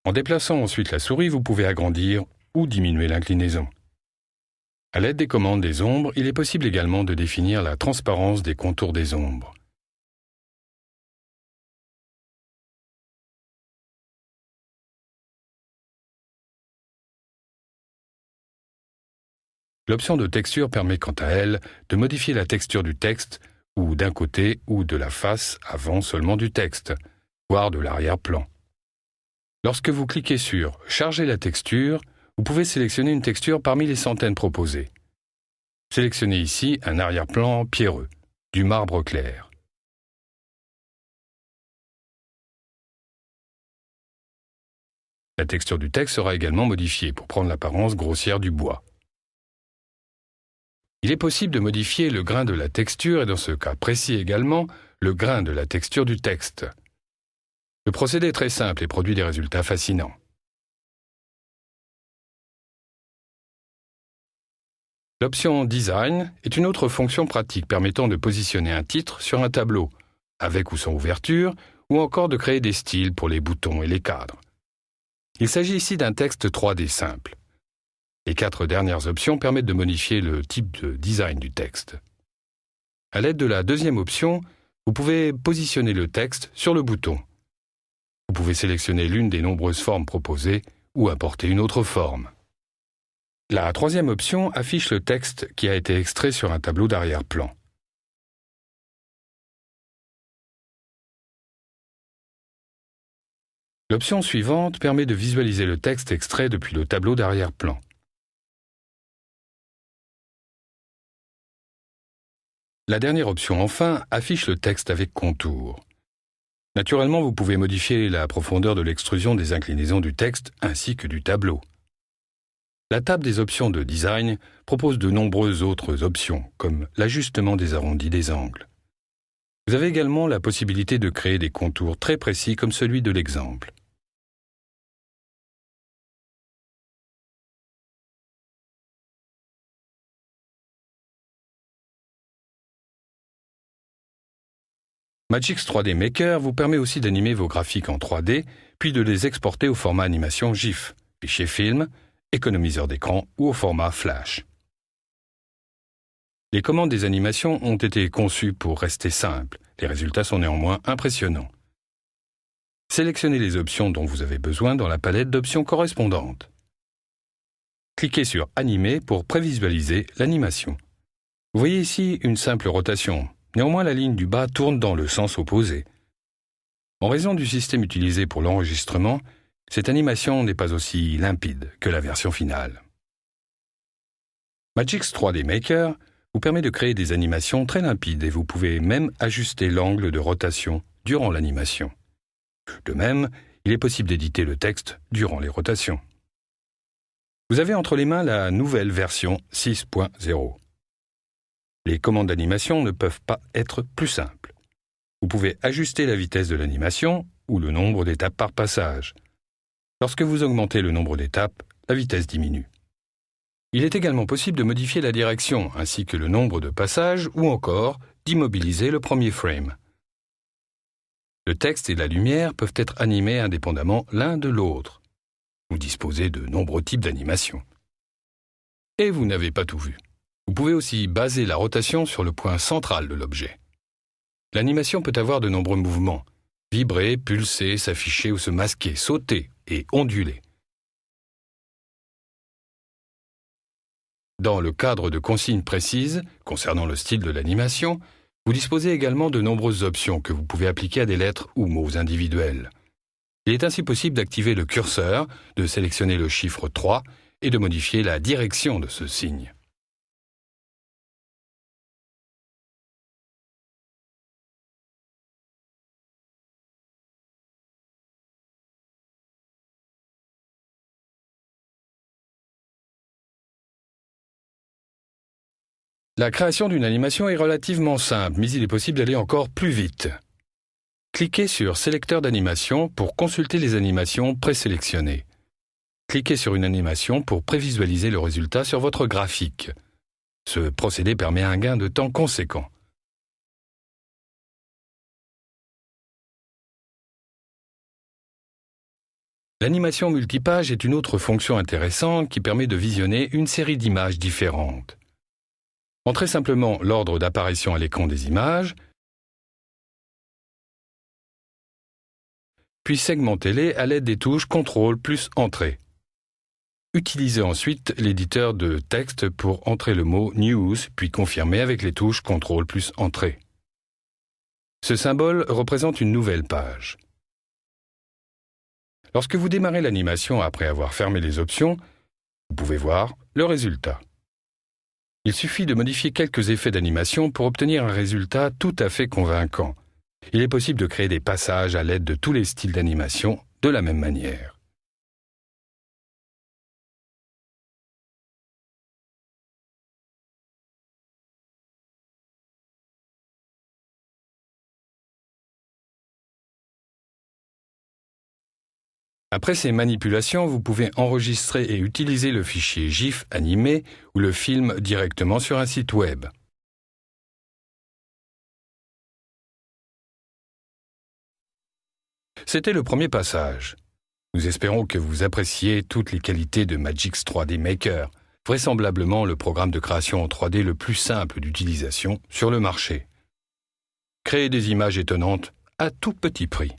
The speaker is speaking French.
En déplaçant ensuite la souris, vous pouvez agrandir ou diminuer l'inclinaison. À l'aide des commandes des ombres, il est possible également de définir la transparence des contours des ombres. L'option de texture permet quant à elle de modifier la texture du texte, ou d'un côté ou de la face avant seulement du texte, voire de l'arrière-plan. Lorsque vous cliquez sur « Charger la texture », vous pouvez sélectionner une texture parmi les centaines proposées. Sélectionnez ici un arrière-plan pierreux, du marbre clair. La texture du texte sera également modifiée pour prendre l'apparence grossière du bois. Il est possible de modifier le grain de la texture et dans ce cas précis également, le grain de la texture du texte. Le procédé est très simple et produit des résultats fascinants. L'option Design est une autre fonction pratique permettant de positionner un titre sur un tableau, avec ou sans ouverture, ou encore de créer des styles pour les boutons et les cadres. Il s'agit ici d'un texte 3D simple. Les 4 dernières options permettent de modifier le type de design du texte. À l'aide de la deuxième option, vous pouvez positionner le texte sur le bouton. Vous pouvez sélectionner l'une des nombreuses formes proposées ou importer une autre forme. La troisième option affiche le texte qui a été extrait sur un tableau d'arrière-plan. L'option suivante permet de visualiser le texte extrait depuis le tableau d'arrière-plan. La dernière option, enfin, affiche le texte avec contour. Naturellement, vous pouvez modifier la profondeur de l'extrusion des inclinaisons du texte ainsi que du tableau. La table des options de design propose de nombreuses autres options, comme l'ajustement des arrondis des angles. Vous avez également la possibilité de créer des contours très précis comme celui de l'exemple. Magix 3D Maker vous permet aussi d'animer vos graphiques en 3D, puis de les exporter au format animation GIF, fichier film, économiseur d'écran ou au format Flash. Les commandes des animations ont été conçues pour rester simples. Les résultats sont néanmoins impressionnants. Sélectionnez les options dont vous avez besoin dans la palette d'options correspondantes. Cliquez sur Animer pour prévisualiser l'animation. Vous voyez ici une simple rotation. Néanmoins, la ligne du bas tourne dans le sens opposé. En raison du système utilisé pour l'enregistrement, cette animation n'est pas aussi limpide que la version finale. Magix 3D Maker vous permet de créer des animations très limpides et vous pouvez même ajuster l'angle de rotation durant l'animation. De même, il est possible d'éditer le texte durant les rotations. Vous avez entre les mains la nouvelle version 6.0. Les commandes d'animation ne peuvent pas être plus simples. Vous pouvez ajuster la vitesse de l'animation ou le nombre d'étapes par passage. Lorsque vous augmentez le nombre d'étapes, la vitesse diminue. Il est également possible de modifier la direction ainsi que le nombre de passages ou encore d'immobiliser le premier frame. Le texte et la lumière peuvent être animés indépendamment l'un de l'autre. Vous disposez de nombreux types d'animations. Et vous n'avez pas tout vu. Vous pouvez aussi baser la rotation sur le point central de l'objet. L'animation peut avoir de nombreux mouvements, vibrer, pulser, s'afficher ou se masquer, sauter et onduler. Dans le cadre de consignes précises concernant le style de l'animation, vous disposez également de nombreuses options que vous pouvez appliquer à des lettres ou mots individuels. Il est ainsi possible d'activer le curseur, de sélectionner le chiffre 3 et de modifier la direction de ce signe. La création d'une animation est relativement simple, mais il est possible d'aller encore plus vite. Cliquez sur Sélecteur d'animation pour consulter les animations présélectionnées. Cliquez sur une animation pour prévisualiser le résultat sur votre graphique. Ce procédé permet un gain de temps conséquent. L'animation multipage est une autre fonction intéressante qui permet de visionner une série d'images différentes. Entrez simplement l'ordre d'apparition à l'écran des images, puis segmentez-les à l'aide des touches CTRL plus Entrée. Utilisez ensuite l'éditeur de texte pour entrer le mot News, puis confirmer avec les touches CTRL plus Entrée. Ce symbole représente une nouvelle page. Lorsque vous démarrez l'animation après avoir fermé les options, vous pouvez voir le résultat. Il suffit de modifier quelques effets d'animation pour obtenir un résultat tout à fait convaincant. Il est possible de créer des passages à l'aide de tous les styles d'animation de la même manière. Après ces manipulations, vous pouvez enregistrer et utiliser le fichier GIF animé ou le film directement sur un site web. C'était le premier passage. Nous espérons que vous appréciez toutes les qualités de Magix 3D Maker, vraisemblablement le programme de création en 3D le plus simple d'utilisation sur le marché. Créez des images étonnantes à tout petit prix.